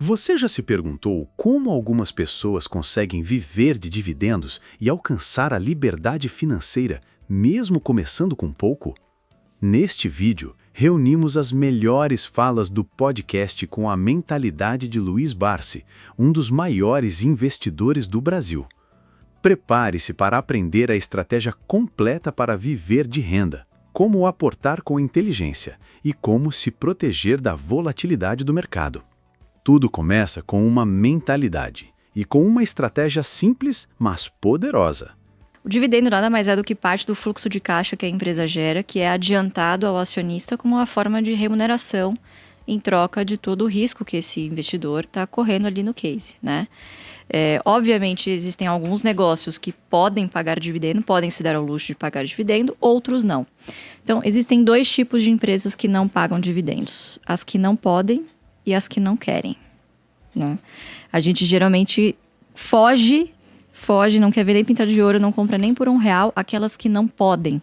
Você já se perguntou como algumas pessoas conseguem viver de dividendos e alcançar a liberdade financeira, mesmo começando com pouco? Neste vídeo, reunimos as melhores falas do podcast com a mentalidade de Luiz Barsi, um dos maiores investidores do Brasil. Prepare-se para aprender a estratégia completa para viver de renda, como aportar com inteligência e como se proteger da volatilidade do mercado. Tudo começa com uma mentalidade e com uma estratégia simples, mas poderosa. O dividendo nada mais é do que parte do fluxo de caixa que a empresa gera, que é adiantado ao acionista como uma forma de remuneração em troca de todo o risco que esse investidor está correndo ali no case, né? Obviamente, existem alguns negócios que podem pagar dividendo, podem se dar ao luxo de pagar dividendo, outros não. Então, existem dois tipos de empresas que não pagam dividendos. As que não podem e as que não querem, né? A gente geralmente foge, não quer ver nem pintado de ouro, não compra nem por R$1, aquelas que não podem.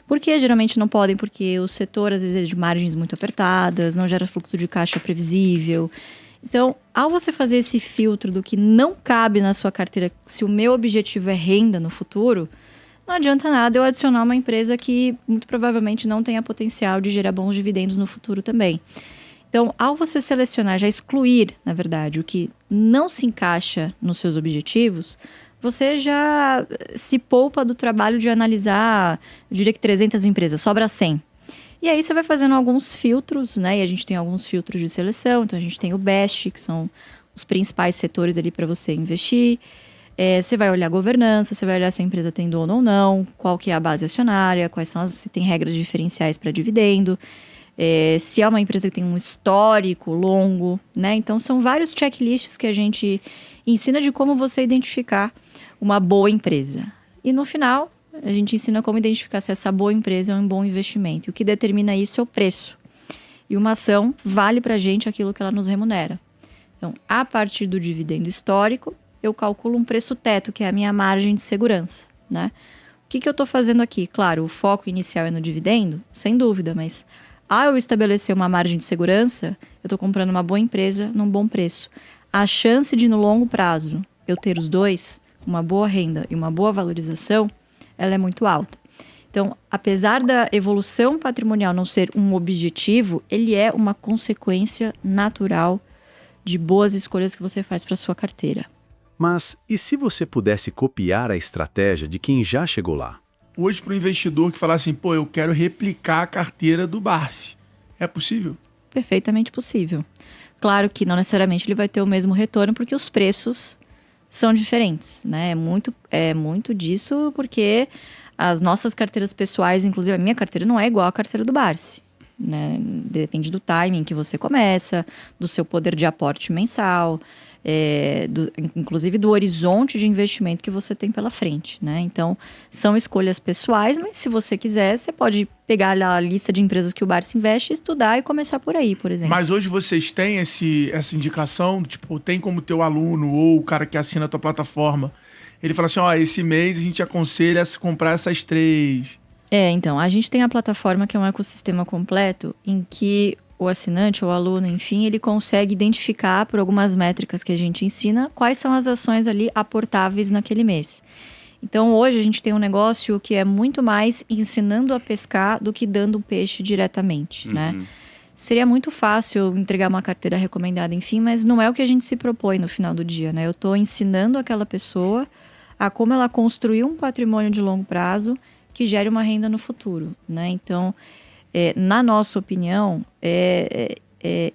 Por que geralmente não podem? Porque o setor, às vezes, é de margens muito apertadas, não gera fluxo de caixa previsível. Então, ao você fazer esse filtro do que não cabe na sua carteira, se o meu objetivo é renda no futuro, não adianta nada eu adicionar uma empresa que muito provavelmente não tenha potencial de gerar bons dividendos no futuro também. Então, ao você selecionar, já excluir, na verdade, o que não se encaixa nos seus objetivos, você já se poupa do trabalho de analisar, eu diria que 300 empresas, sobra 100. E aí você vai fazendo alguns filtros, né? E a gente tem alguns filtros de seleção, então a gente tem o BEST, que são os principais setores ali para você investir. Você vai olhar a governança, você vai olhar se a empresa tem dono ou não, qual que é a base acionária, se tem regras diferenciais para dividendo. Se é uma empresa que tem um histórico longo, né? Então, são vários checklists que a gente ensina de como você identificar uma boa empresa. E no final, a gente ensina como identificar se essa boa empresa é um bom investimento. E o que determina isso é o preço. E uma ação vale para a gente aquilo que ela nos remunera. Então, a partir do dividendo histórico, eu calculo um preço teto, que é a minha margem de segurança, né? O que eu estou fazendo aqui? Claro, o foco inicial é no dividendo, sem dúvida, mas ao eu estabelecer uma margem de segurança, eu estou comprando uma boa empresa num bom preço. A chance de, no longo prazo, eu ter os dois, uma boa renda e uma boa valorização, ela é muito alta. Então, apesar da evolução patrimonial não ser um objetivo, ele é uma consequência natural de boas escolhas que você faz para sua carteira. Mas e se você pudesse copiar a estratégia de quem já chegou lá? Hoje, para o investidor que falar assim, eu quero replicar a carteira do Barsi, é possível? Perfeitamente possível. Claro que não necessariamente ele vai ter o mesmo retorno, porque os preços são diferentes, né? É muito disso, porque as nossas carteiras pessoais, inclusive a minha carteira, não é igual à carteira do Barsi, né? Depende do timing que você começa, do seu poder de aporte mensal, inclusive do horizonte de investimento que você tem pela frente, né? Então, são escolhas pessoais, mas se você quiser, você pode pegar a lista de empresas que o Barsi investe, estudar e começar por aí, por exemplo. Mas hoje vocês têm essa indicação, tem como teu aluno ou o cara que assina a tua plataforma, ele fala assim, esse mês a gente aconselha a comprar essas 3. Então, a gente tem a plataforma que é um ecossistema completo em que o assinante, o aluno, enfim, ele consegue identificar por algumas métricas que a gente ensina quais são as ações ali aportáveis naquele mês. Então, hoje a gente tem um negócio que é muito mais ensinando a pescar do que dando o peixe diretamente, né? Seria muito fácil entregar uma carteira recomendada, enfim, mas não é o que a gente se propõe no final do dia, né? Eu estou ensinando aquela pessoa a como ela construir um patrimônio de longo prazo que gere uma renda no futuro, né? Então, na nossa opinião, é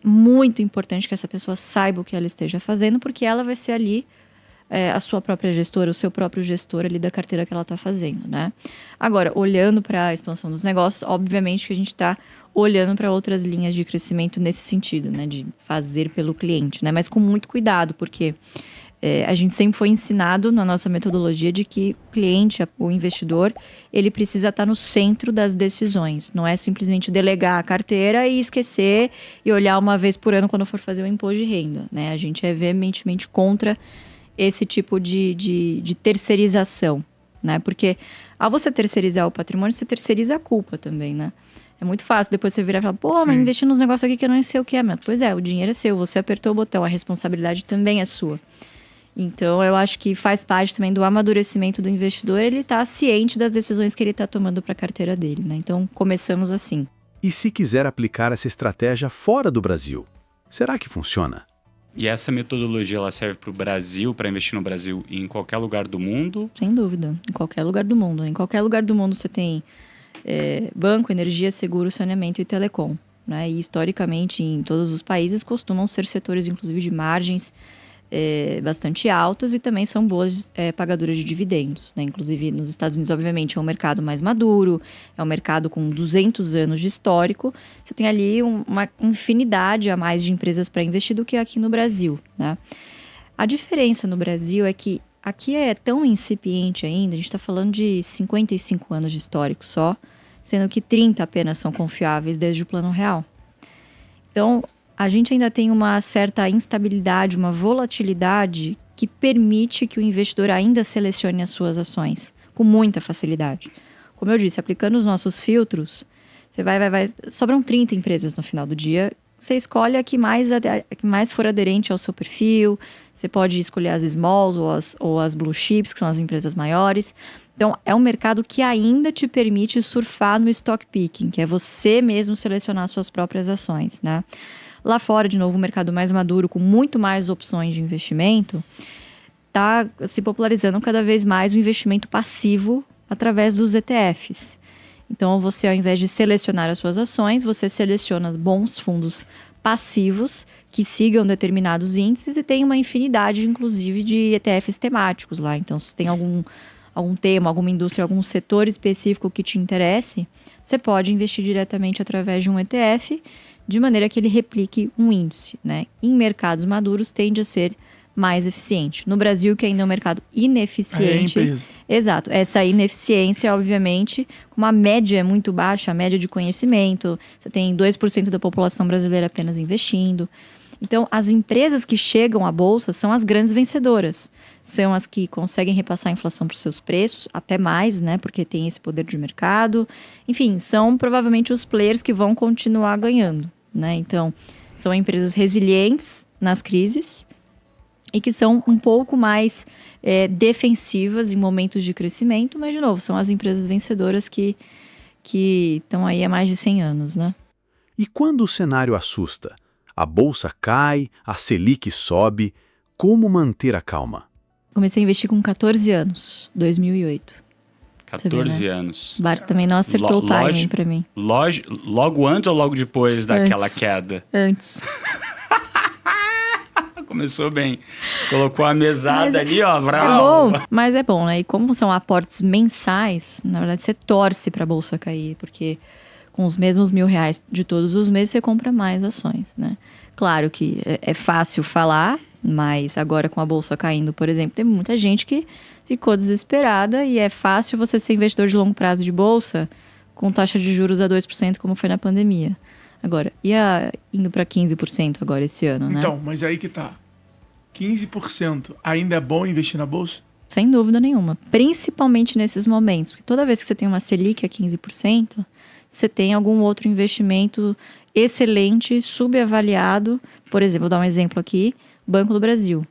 muito importante que essa pessoa saiba o que ela esteja fazendo, porque ela vai ser ali a sua própria gestora, o seu próprio gestor ali da carteira que ela está fazendo, né? Agora, olhando para a expansão dos negócios, obviamente que a gente está olhando para outras linhas de crescimento nesse sentido, né? De fazer pelo cliente, né? Mas com muito cuidado, porque a gente sempre foi ensinado na nossa metodologia de que o cliente, o investidor, ele precisa estar no centro das decisões. Não é simplesmente delegar a carteira e esquecer e olhar uma vez por ano quando for fazer o imposto de renda, né? A gente é veementemente contra esse tipo de terceirização, né? Porque ao você terceirizar o patrimônio, você terceiriza a culpa também, né? É muito fácil depois você virar e falar, pô, mas Sim. investi nos negócios aqui que eu não sei o que é. Mas, pois é, o dinheiro é seu, você apertou o botão, a responsabilidade também é sua. Então, eu acho que faz parte também do amadurecimento do investidor, ele tá ciente das decisões que ele tá tomando para a carteira dele, né? Então, começamos assim. E se quiser aplicar essa estratégia fora do Brasil, será que funciona? E essa metodologia ela serve para o Brasil, para investir no Brasil e em qualquer lugar do mundo? Sem dúvida, em qualquer lugar do mundo. Em qualquer lugar do mundo você tem banco, energia, seguro, saneamento e telecom, né? E historicamente, em todos os países, costumam ser setores, inclusive, de margens bastante altas e também são boas pagadoras de dividendos, né? Inclusive, nos Estados Unidos, obviamente, é um mercado mais maduro, é um mercado com 200 anos de histórico. Você tem ali uma infinidade a mais de empresas para investir do que aqui no Brasil, né? A diferença no Brasil é que aqui é tão incipiente ainda, a gente está falando de 55 anos de histórico só, sendo que 30 apenas são confiáveis desde o Plano Real. Então, a gente ainda tem uma certa instabilidade, uma volatilidade que permite que o investidor ainda selecione as suas ações com muita facilidade. Como eu disse, aplicando os nossos filtros, você sobram 30 empresas no final do dia. Você escolhe a que mais for aderente ao seu perfil. Você pode escolher as smalls ou as blue chips, que são as empresas maiores. Então, é um mercado que ainda te permite surfar no stock picking, que é você mesmo selecionar suas próprias ações, né? Lá fora, de novo, um mercado mais maduro, com muito mais opções de investimento, está se popularizando cada vez mais o investimento passivo através dos ETFs. Então, você, ao invés de selecionar as suas ações, você seleciona bons fundos passivos que sigam determinados índices e tem uma infinidade, inclusive, de ETFs temáticos lá. Então, se tem algum tema, alguma indústria, algum setor específico que te interesse, você pode investir diretamente através de um ETF, de maneira que ele replique um índice, né? Em mercados maduros tende a ser mais eficiente. No Brasil, que ainda é um mercado ineficiente. Exato. Essa ineficiência, obviamente, com uma média muito baixa, a média de conhecimento, você tem 2% da população brasileira apenas investindo. Então, as empresas que chegam à bolsa são as grandes vencedoras. São as que conseguem repassar a inflação para os seus preços, até mais, né? Porque tem esse poder de mercado. Enfim, são provavelmente os players que vão continuar ganhando, né? Então, são empresas resilientes nas crises e que são um pouco mais defensivas em momentos de crescimento, mas, de novo, são as empresas vencedoras que estão aí há mais de 100 anos, né? E quando o cenário assusta? A bolsa cai, a Selic sobe. Como manter a calma? Comecei a investir com 14 anos, 2008. 14 vê, né? anos. O Bares também não acertou o timing pra mim. Logo antes ou logo depois daquela queda? Antes. Começou bem. Colocou a mesada ali, ó. Mas é bom, né? E como são aportes mensais, na verdade você torce pra bolsa cair, porque com os mesmos R$1.000 de todos os meses você compra mais ações, né? Claro que é fácil falar, mas agora com a bolsa caindo, por exemplo, tem muita gente que ficou desesperada e é fácil você ser investidor de longo prazo de bolsa com taxa de juros a 2%, como foi na pandemia. Agora, indo para 15% agora esse ano, né? Então, mas aí que tá. 15% ainda é bom investir na bolsa? Sem dúvida nenhuma. Principalmente nesses momentos. Porque toda vez que você tem uma Selic a 15%, você tem algum outro investimento excelente, subavaliado. Por exemplo, vou dar um exemplo aqui. Banco do Brasil,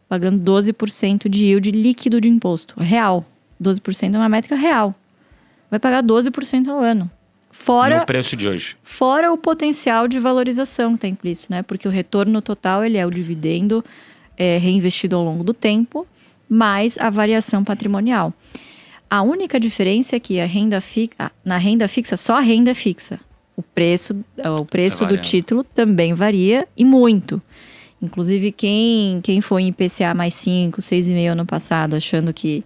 pagando 12% de yield líquido de imposto. Real. 12% é uma métrica real. Vai pagar 12% ao ano. Fora no preço de hoje. Fora o potencial de valorização que tem implícito, né? Porque o retorno total, ele é o dividendo reinvestido ao longo do tempo, mais a variação patrimonial. A única diferença é que na renda fixa, só a renda fixa. O preço do título também varia e muito. Inclusive, quem foi em IPCA mais 5, 6,5 ano passado, achando que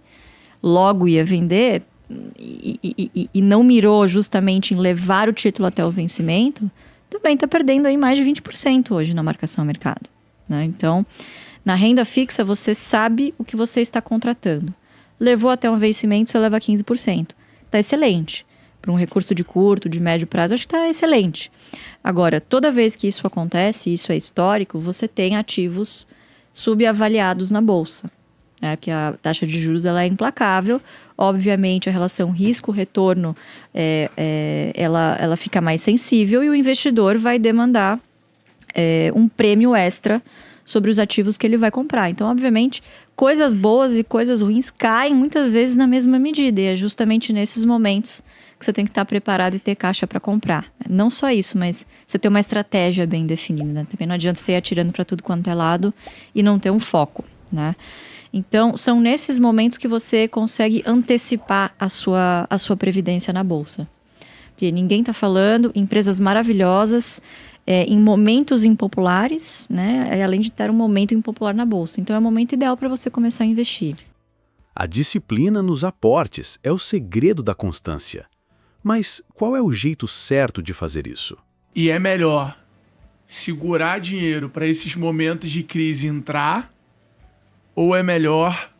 logo ia vender e não mirou justamente em levar o título até o vencimento, também está perdendo aí mais de 20% hoje na marcação a mercado, né? Então, na renda fixa, você sabe o que você está contratando. Levou até um vencimento, você leva 15%. Está excelente. Para um recurso de curto, de médio prazo, acho que está excelente. Agora, toda vez que isso acontece, isso é histórico, você tem ativos subavaliados na bolsa. né? Porque a taxa de juros ela é implacável. Obviamente, a relação risco-retorno ela fica mais sensível e o investidor vai demandar um prêmio extra sobre os ativos que ele vai comprar. Então, obviamente, coisas boas e coisas ruins caem muitas vezes na mesma medida. E é justamente nesses momentos que você tem que estar preparado e ter caixa para comprar. Não só isso, mas você ter uma estratégia bem definida, né? Também não adianta você ir atirando para tudo quanto é lado e não ter um foco, né? Então, são nesses momentos que você consegue antecipar a sua previdência na bolsa. Porque ninguém está falando, empresas maravilhosas, em momentos impopulares, né? Além de estar um momento impopular na bolsa. Então, é o momento ideal para você começar a investir. A disciplina nos aportes é o segredo da constância. Mas qual é o jeito certo de fazer isso? E é melhor segurar dinheiro para esses momentos de crise entrar ou é melhor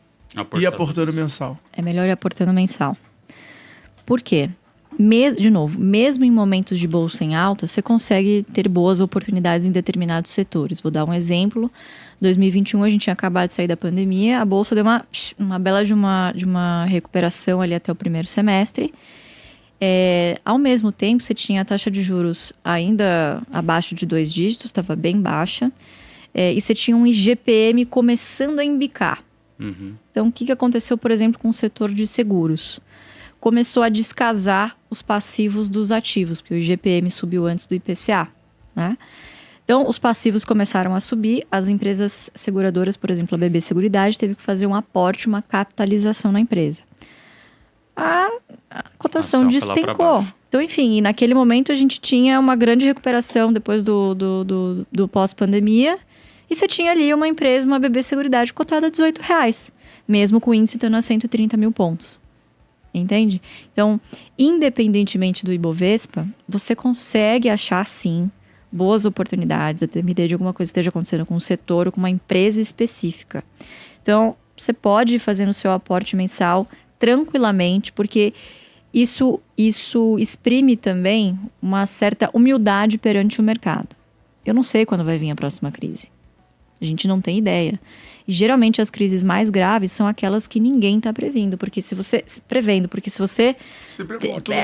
ir aportando mensal? É melhor ir aportando mensal. Por quê? De novo, mesmo em momentos de bolsa em alta, você consegue ter boas oportunidades em determinados setores. Vou dar um exemplo. 2021, a gente tinha acabado de sair da pandemia, a bolsa deu uma bela de uma recuperação ali até o primeiro semestre. Ao mesmo tempo, você tinha a taxa de juros ainda abaixo de 2 dígitos, estava bem baixa, e você tinha um IGPM começando a embicar. Uhum. Então, o que aconteceu, por exemplo, com o setor de seguros? Começou a descasar os passivos dos ativos, porque o IGPM subiu antes do IPCA, né? Então, os passivos começaram a subir, as empresas seguradoras, por exemplo, a BB Seguridade, teve que fazer um aporte, uma capitalização na empresa. A cotação despencou. Então, enfim, e naquele momento a gente tinha uma grande recuperação depois do pós-pandemia, e você tinha ali uma empresa, uma BB Seguridade, cotada a R$18, mesmo com o índice estando a 130 mil pontos. Entende? Então, independentemente do Ibovespa, você consegue achar, sim, boas oportunidades, a depender de alguma coisa que esteja acontecendo com um setor ou com uma empresa específica. Então, você pode ir fazendo o seu aporte mensal tranquilamente, porque isso exprime também uma certa humildade perante o mercado. Eu não sei quando vai vir a próxima crise. A gente não tem ideia. E geralmente as crises mais graves são aquelas que ninguém está prevendo, porque se você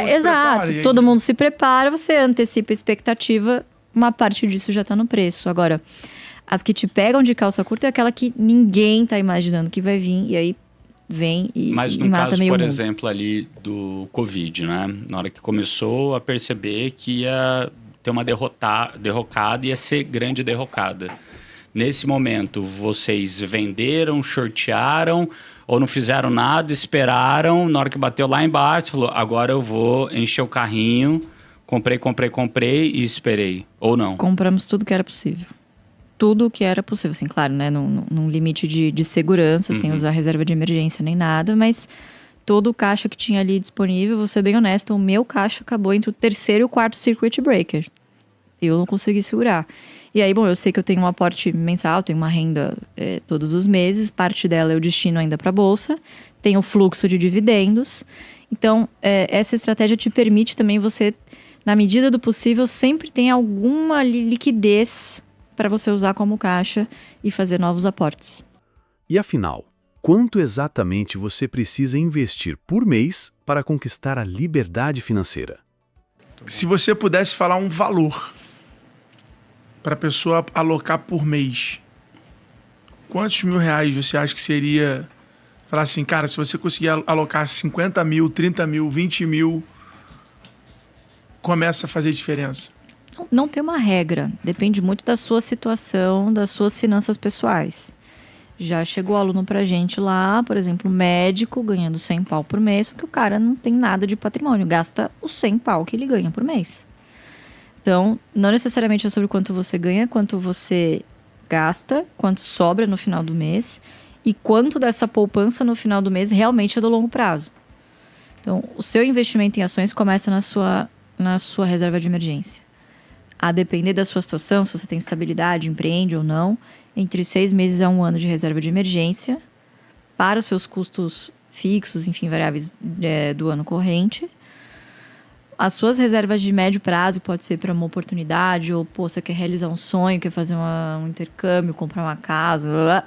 exato, todo mundo se prepara, você antecipa a expectativa, uma parte disso já está no preço. Agora, as que te pegam de calça curta é aquela que ninguém está imaginando que vai vir, e aí vem e Mas no mata caso, meio por mundo. exemplo, ali do Covid, né? Na hora que começou a perceber que ia ter uma derrocada, ia ser grande derrocada. Nesse momento, vocês venderam, shortearam ou não fizeram nada, esperaram, na hora que bateu lá embaixo, você falou, agora eu vou encher o carrinho, comprei e esperei, ou não? Compramos tudo que era possível. Tudo que era possível, assim, claro, né, num limite de segurança, sem usar reserva de emergência nem nada, mas todo o caixa que tinha ali disponível, vou ser bem honesta, o meu caixa acabou entre o terceiro e o quarto circuit breaker. Eu não consegui segurar. E aí, bom, eu sei que eu tenho um aporte mensal, tenho uma renda todos os meses, parte dela eu destino ainda para a bolsa, tenho fluxo de dividendos. Então, essa estratégia te permite também você, na medida do possível, sempre tem alguma liquidez para você usar como caixa e fazer novos aportes. E afinal, quanto exatamente você precisa investir por mês para conquistar a liberdade financeira? Se você pudesse falar um valor para a pessoa alocar por mês, quantos R$1.000 você acha que seria? Falar assim, cara, se você conseguir alocar 50 mil, 30 mil, 20 mil, começa a fazer diferença? Não tem uma regra, depende muito da sua situação, das suas finanças pessoais. Já chegou aluno pra gente lá, por exemplo, médico ganhando 100 pau por mês, porque o cara não tem nada de patrimônio, gasta os 100 pau que ele ganha por mês. Então, não necessariamente é sobre quanto você ganha, quanto você gasta, quanto sobra no final do mês e quanto dessa poupança no final do mês realmente é do longo prazo. Então, o seu investimento em ações começa na sua reserva de emergência. A depender da sua situação, se você tem estabilidade, empreende ou não, entre 6 meses a 1 ano de reserva de emergência para os seus custos fixos, enfim, variáveis do ano corrente. As suas reservas de médio prazo pode ser para uma oportunidade ou, você quer realizar um sonho, quer fazer um intercâmbio, comprar uma casa, blá, blá.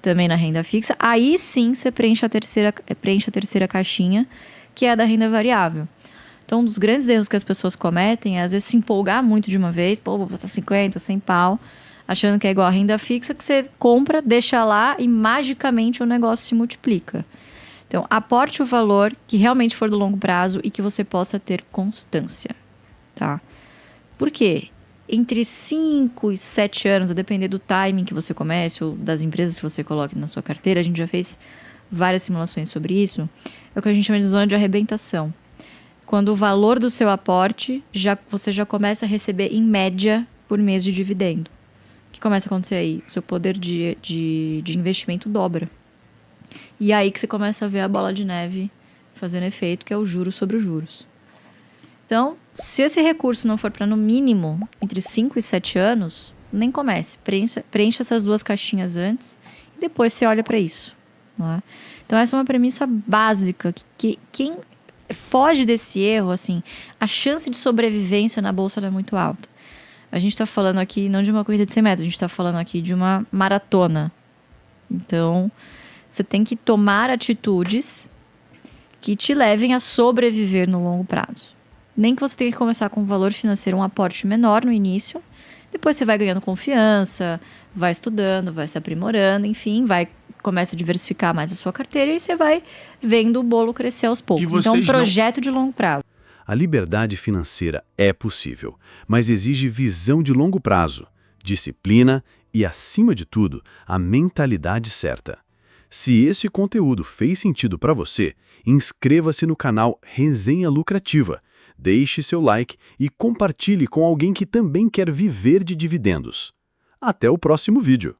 também na renda fixa, aí sim você preenche a terceira caixinha, que é a da renda variável. Então, um dos grandes erros que as pessoas cometem é, às vezes, se empolgar muito de uma vez, pô, vou botar 50, 100 pau, achando que é igual a renda fixa, que você compra, deixa lá e magicamente o negócio se multiplica. Então, aporte o valor que realmente for do longo prazo e que você possa ter constância, tá? Por quê? Entre 5 e 7 anos, a depender do timing que você comece ou das empresas que você coloque na sua carteira, a gente já fez várias simulações sobre isso, é o que a gente chama de zona de arrebentação. Quando o valor do seu aporte, você já começa a receber, em média, por mês de dividendo. O que começa a acontecer aí? O seu poder de investimento dobra. E aí que você começa a ver a bola de neve fazendo efeito, que é o juros sobre os juros. Então, se esse recurso não for para, no mínimo, entre 5 e 7 anos, nem comece. Preencha essas 2 caixinhas antes e depois você olha para isso. Não é? Então, essa é uma premissa básica. Que quem foge desse erro, assim, a chance de sobrevivência na bolsa é muito alta. A gente está falando aqui não de uma corrida de 100 metros, a gente está falando aqui de uma maratona. Então, você tem que tomar atitudes que te levem a sobreviver no longo prazo. Nem que você tenha que começar com um valor financeiro, um aporte menor no início, depois você vai ganhando confiança, vai estudando, vai se aprimorando, enfim, começa a diversificar mais a sua carteira e você vai vendo o bolo crescer aos poucos. Então, um projeto de longo prazo. A liberdade financeira é possível, mas exige visão de longo prazo, disciplina e, acima de tudo, a mentalidade certa. Se esse conteúdo fez sentido para você, inscreva-se no canal Resenha Lucrativa, deixe seu like e compartilhe com alguém que também quer viver de dividendos. Até o próximo vídeo!